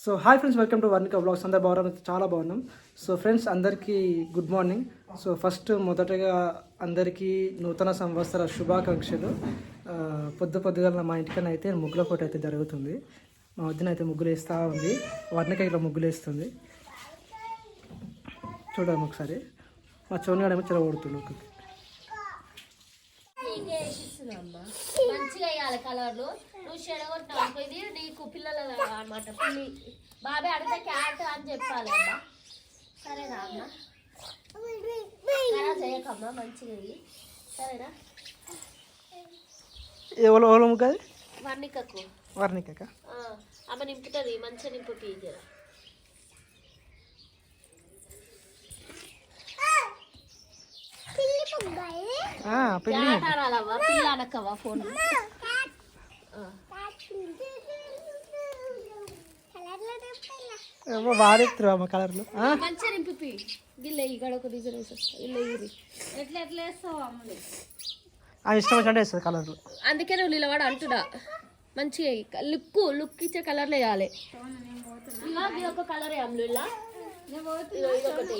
So hi friends, welcome to Varnika blogs. అందరు బాగున్నాం, చాలా బాగున్నాం. సో ఫ్రెండ్స్, అందరికీ గుడ్ మార్నింగ్. సో మొదటగా అందరికీ నూతన సంవత్సర శుభాకాంక్షలు. పొద్దుగాల మా ఇంటికన్నా అయితే ముగ్గుల పోటీ అయితే జరుగుతుంది. మా వద్దిన అయితే ముగ్గులు వేస్తూ ఉంది, వర్ణిక ఇలా ముగ్గులు వేస్తుంది. చూడండి ఒకసారి, మా చోనిగాడేమో చెరగొడుతుంది. మంచిగా వేయాలి కలర్లు. నువ్వు చెడగొట్టావు, ఇది నీకు పిల్లల అనమాట. పిల్లి బాబాయ్ అడిగితే క్యాట్ అని చెప్పాలి అమ్మా. సరేనా అమ్మా? ఖరాబ్ చేయకమ్మా, మంచిగా వేయి. సరేనా? ఎవరు ముగ్గు? వర్ణికకు అమ్మ నింపుతుంది, మంచిగా నింపు పీజర. పిల్ల అనక్కవా ఫోన్. వాడేస్తున్నా కలర్లు మంచిగా నింపి గిల్ల ఇక్కడ ఒక రిజర్వేషన్ ఇల్లు ఎట్లా ఎట్లా వేస్తావు అమ్ములు. ఇష్టం వచ్చినట్టు వేస్తుంది కలర్లు. అందుకే నువ్వు నిలవాడు అంటున్నా. మంచిగా లుక్ ఇచ్చే కలర్లు వేయాలి. ఇది ఒక కలర్ అమ్ములు. ఇలా ఒకటి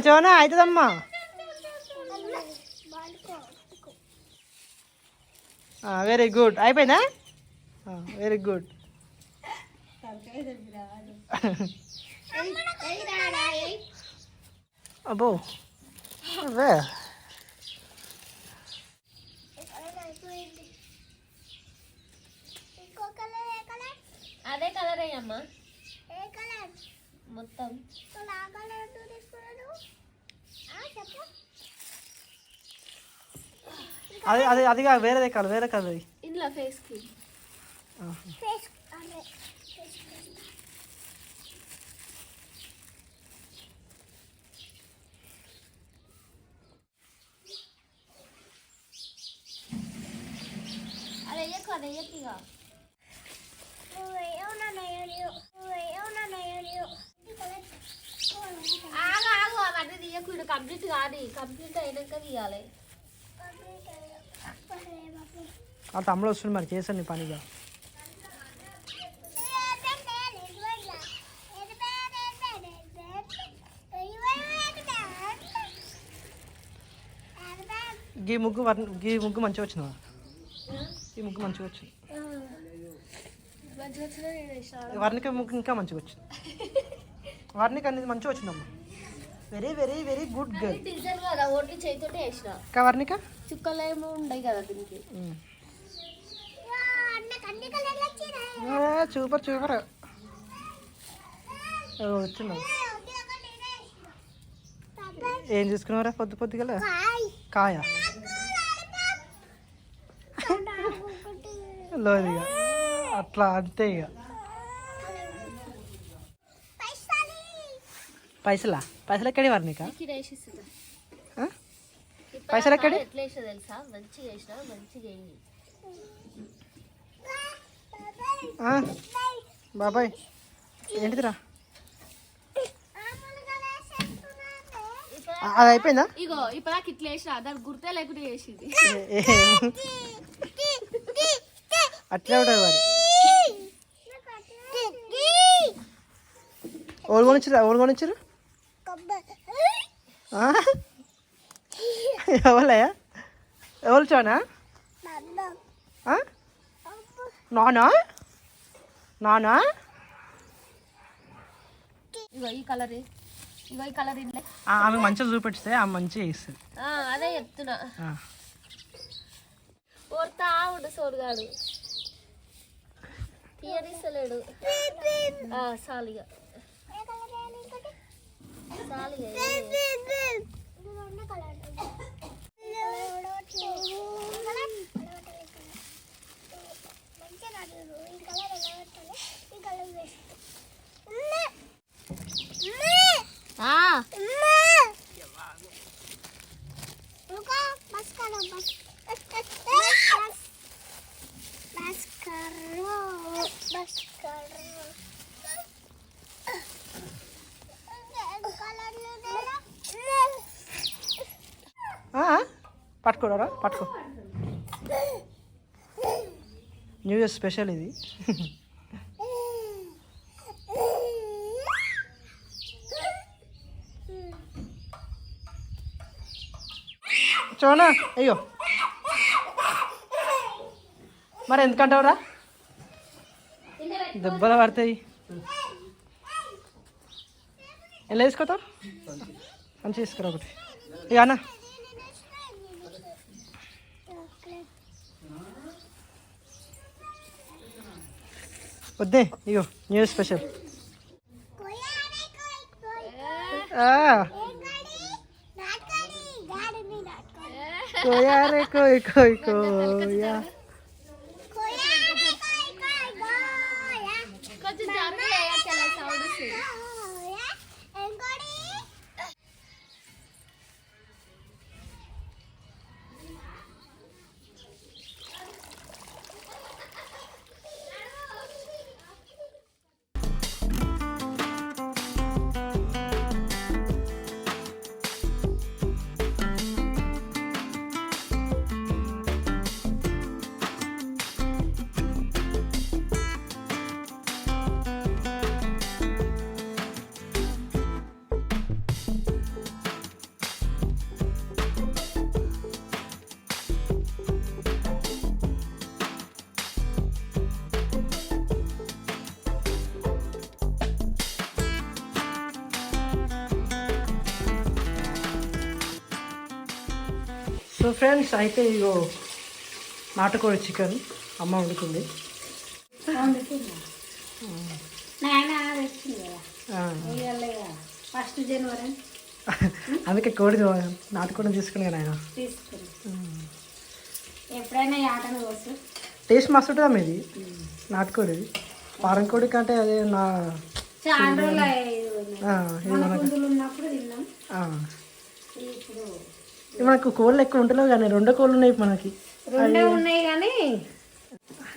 చోనా అవుతుందమ్మా. వెరీ గుడ్, అయిపోయిందా? Very good. అబ్బో అవే అదే కలర్ అయ్యమ్మా మొత్తం. అదే అదే అదిగా వేరేదే కలర్, వేరే కలర్ ఇందులో ఫేస్ కి. అదే ఎక్కువ అదే ఎక్కువ అవన్నీ తీయకూడదు. కంప్లీట్ కాదు, కంప్లీట్ అయినాక తీయాలి. ఆ తమ్ముడు వస్తుంది మరి, చేశాను నీ పనిగా. గీ ముగ్గు మంచిగా వచ్చిందా? ఈ ముగ్గు మంచిగా వచ్చింది. వర్ణిక ముగ్గు ఇంకా మంచిగా వచ్చింది. వర్ణిక అనేది మంచిగా వచ్చిందమ్మా. Very very very good girl. Varnika చుక్కలు ఏమో ఉండవు కదా దీనికి. సూపర్ సూపర్ వచ్చిందా? ఏం చేసుకున్నారా పొద్దుగల? కాయ లోదిగా అట్లా అంతే ఇక. పైసలు ఎక్కడి వర్ణిక? పైసలు ఎక్కడి? తెలుసా? మంచిగా వేసినా, మంచిగా బాబాయ్ ఏంటిదిరా? అది అయిపోయిందా? ఇగో ఇప్పుడు నాకు ఇట్లా వేసిన, దానికి గుర్తే లేకుండా చేసింది. అట్లే ఉంటుంది మరి. ఎవరు కొనిచ్చారు? ఎవరయ్యా? ఎవరు చానా? నానా నానా ఇగో ఈ కలర్, ఇగో ఈ కలర్ ఇల్లే. ఆమె మంచిగా చూపెడితే ఆమె మంచిగా ఇస్తుంది. అదే చెప్తున్నా. కొడతా ఉండు సోరుగాడు, తీయనిస్తలేడు. సాలిగా పట్టుకోరా, పట్టుకో. న్యూ ఇయర్ స్పెషల్ ఇది. కూర్చోనా అయ్యో మరి ఎందుకంటావురా దెబ్బలు పడతాయి ఎలా వేసుకోతావు మంచిగా తీసుకురా ఒకటి ఇక అన్న వద్దే ఇగో న్యూ స్పెషల్ కోయా రే కోయ్ కోయ్ కోయా కొంచెం జరుగు సౌండ్ వస్తుంది. సో ఫ్రెండ్స్ అయితే ఇగో నాటుకోడి చికెన్ అమ్మ వండుకుంది. ఫస్ట్ జనవరి అందుకే కోడి నాటుకోడి తీసుకుని కదా ఆయన తీసుకుని ఎప్పుడైనా ఆటను కోసం టేస్ట్ మస్తు ఉంటుందా మీది నాటుకోడి పారం కోడి కంటే అదే నా చాలా రోజులు ఉన్నప్పుడు తిన్నాం. ఇప్పుడు మనకు కోళ్ళు ఎక్కువ ఉంటలేవు కానీ 2 కోళ్ళు ఉన్నాయి మనకి. 2 ఉన్నాయి కానీ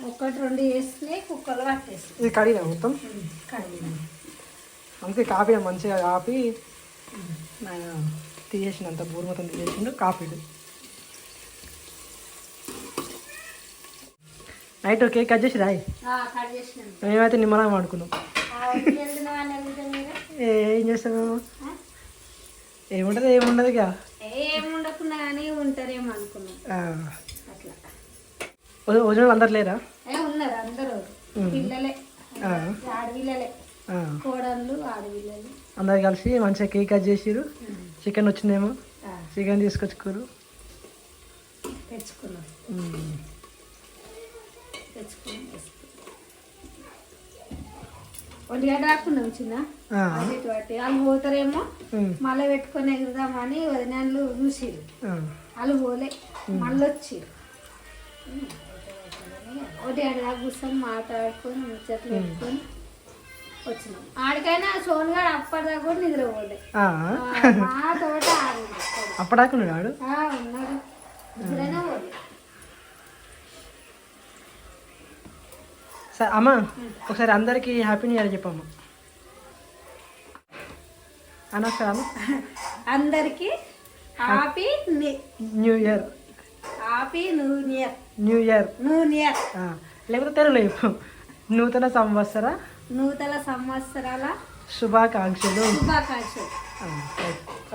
1-2 వేస్తున్నాయి కుక్కలు పట్టేస్తాయి. ఇది కడిగినా మొత్తం కడిగిన అందుకే కాపీ మంచిగా కాపి తీసేసినంత బూరు మొత్తం తీసేసిండు కాపీడు. నైట్ కేక్ కట్ చేసి రాయి కట్ చేసినాం. మేమైతే నిమ్మలంగా వాడుకున్నాం. ఏం చేస్తాం మేము ఏముంటది ఏముండదు ఇక ఏముండకుండా కానీ ఉంటారేమో అనుకున్నాం. అట్లా ఒరిజినల్ అందరు లేరా? ఉన్నారు అందరూ పిల్లలే ఆడపిల్లలే కోడళ్ళు ఆడపిల్లలు అందరు కలిసి మంచిగా కేక్ కట్ చేసిరు. చికెన్ వచ్చిందేమో చికెన్ తీసుకొచ్చుకోరు తెచ్చుకున్నాం. ఒంటిగంట రాకున్నాం చిన్న వాళ్ళు పోతారేమో మళ్ళీ పెట్టుకొని ఎగురుదామని వదినాళ్ళు చూసిరు. వాళ్ళు పోలే మళ్ళీ వచ్చిరు. 1 గంట దాకా కూర్చొని మాట్లాడుకొని ముచ్చట్లు పెట్టుకొని వచ్చినాం. ఆడికైనా సోనుగాడు అప్పటిదాకా కూడా నిద్రపోలే. మా తోట అప్పటిదాకా ఉన్నాడు ఉన్నాడు నిద్రైనా పోలే. సరే అమ్మ ఒకసారి అందరికి హ్యాపీ న్యూ ఇయర్ చెప్పమ్మా అన్న. ఒకసారి అందరికి happy new year. Happy new year. New year new year లేకపోతే తెలుగులో చెప్పు. నూతన సంవత్సరాల శుభాకాంక్షలు.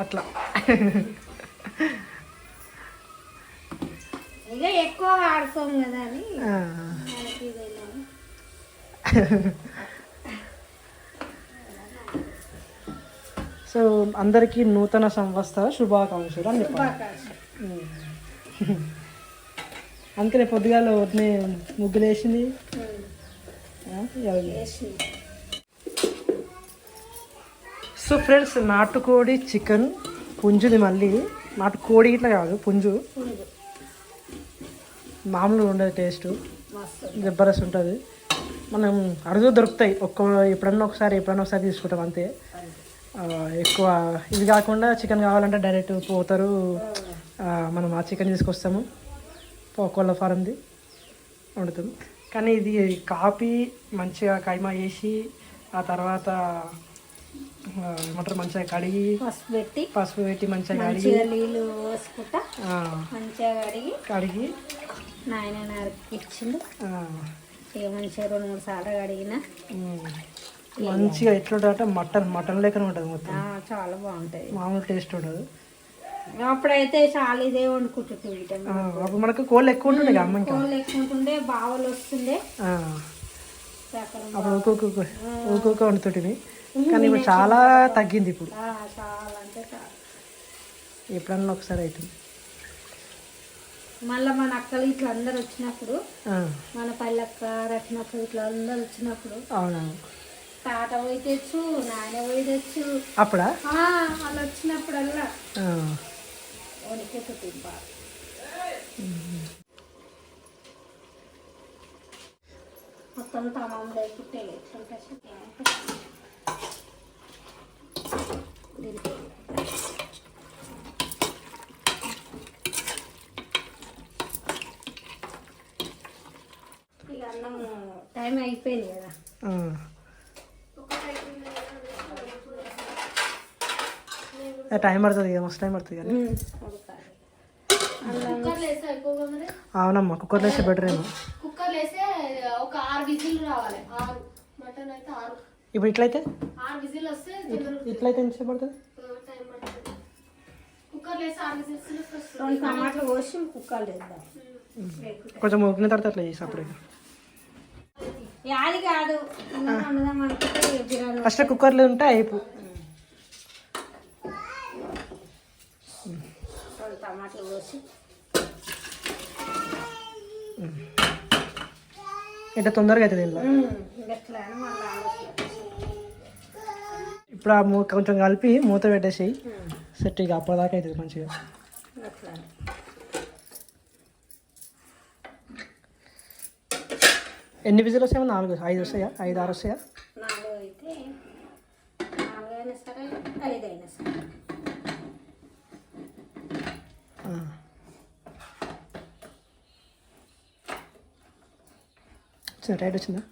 అట్లా ఇక ఎక్కువ ఆడుకోం కదా అని సో అందరికీ నూతన సంవత్సర శుభాకాంక్షలు అని చెప్పాలి. అందుకనే పొద్దుగాల ముగ్గులు వేసింది. సో ఫ్రెండ్స్ నాటుకోడి చికెన్ పుంజుది. మళ్ళీ నాటుకోడి ఇట్లా కాదు పుంజు మామూలుగా ఉండదు. టేస్ట్ జబర్దస్త్ ఉంటుంది. మనం అడుగు దొరుకుతాయి ఎప్పుడన్నా ఒకసారి తీసుకుంటాం అంతే. ఎక్కువ ఇది కాకుండా చికెన్ కావాలంటే డైరెక్ట్ పోతారు. మనం ఆ చికెన్ తీసుకొస్తాము కోళ్ళ ఫారంది వండుతాం. కానీ ఇది కాపీ మంచిగా కైమా వేసి ఆ తర్వాత ఏమంటారు మంచిగా కడిగి పసుపు పెట్టి మంచిగా కడిగి నీళ్ళు పోసుకుంటా మంచిగా కడిగి నాయన ఇచ్చిండు. ఇక మంచిగా 2-3 సార్లు కడిగిన మంచిగా ఎట్లుంటుందంటే మటన్ లెక్కనే ఉంటుంది మొత్తం. చాలా బాగుంటుంది. మామూలు టేస్ట్ ఉండదు. అప్పుడైతే చాలా ఇదే వండుకుంటుంటే అప్పుడు మనకు కోళ్ళు ఎక్కువ ఉంటుండే ఇక అమ్మ ఇంకా కోళ్ళు ఎక్కువ ఉంటుండే బావలు వస్తుండే ఆ, చక్కర అప్పుడు ఊకొక్క వండుతుంటివి కానీ ఇప్పుడు చాలా తగ్గింది ఇప్పుడు చాలా అంటే చాలా. ఎప్పుడన్నా ఒకసారి అవుతుంది. మళ్ళీ మన అక్కలు ఇట్లా అందరు వచ్చినప్పుడు ఆ, మన పల్లెక్క రచనక్క ఇట్లా అందరు వచ్చినప్పుడు అవునవును. తాత పోయి తెచ్చు నాయన పోయి తెచ్చు అప్పుడా వాళ్ళు వచ్చినప్పుడల్లా ఆ, వణికిపోతుంది బాగా. మొత్తం తమాంలో పుట్టేది ఎట్లుంటే ఇక అన్నం టైం అయిపోయింది కదా. ఆ. టైం పడుతుంది కదా, మస్తు టైం పడుతుంది కానీ కుక్కర్లో వేస్తే అయిపోగా మరి. అవునమ్మా కుక్కర్లో వేస్తే బెటర్ ఏమో. కుక్కర్లో వేస్తే ఒక 6 విజిల్ రావాలి. 6 మటన్ అయితే 6 ఇప్పుడు ఇట్లయితే 6 విజిల్ వస్తే ఇట్లయితే ఎంతసేపు పడుతుంది? టైం పడుతుంది. కుక్కర్లో వేస్తే 6 విజిల్స్ వస్తుంది. 2 టమాటాలు కోసి కుక్కర్లు వేద్దాం. కొంచెం ఉడికిన తర్వాత అట్లా చేసి అప్పుడు యాది కాదు వండుదాం అనుకుంటే బిర్యానీ ఫస్ట్ కుక్కర్లో ఉంటే అయిపో. 2 టమాటాలు కోసి ఇంత తొందరగా అవుతుంది ఇంట్లో. ఎట్లా అని మళ్ళీ ఆలోచన. ఇప్పుడు ఆ కొంచెం కలిపి మూత పెట్టేసి సెట్ ఇక అప్పటిదాకా అవుతుంది మంచిగా. ఎట్లా అని. ఎన్ని విజిల్ వస్తాయో? 4 5 వస్తాయా? 5 6 వస్తాయా? 4 అయితే 4 అయినా సరే 5 అయినా సరే. రైట్ వచ్చిందా?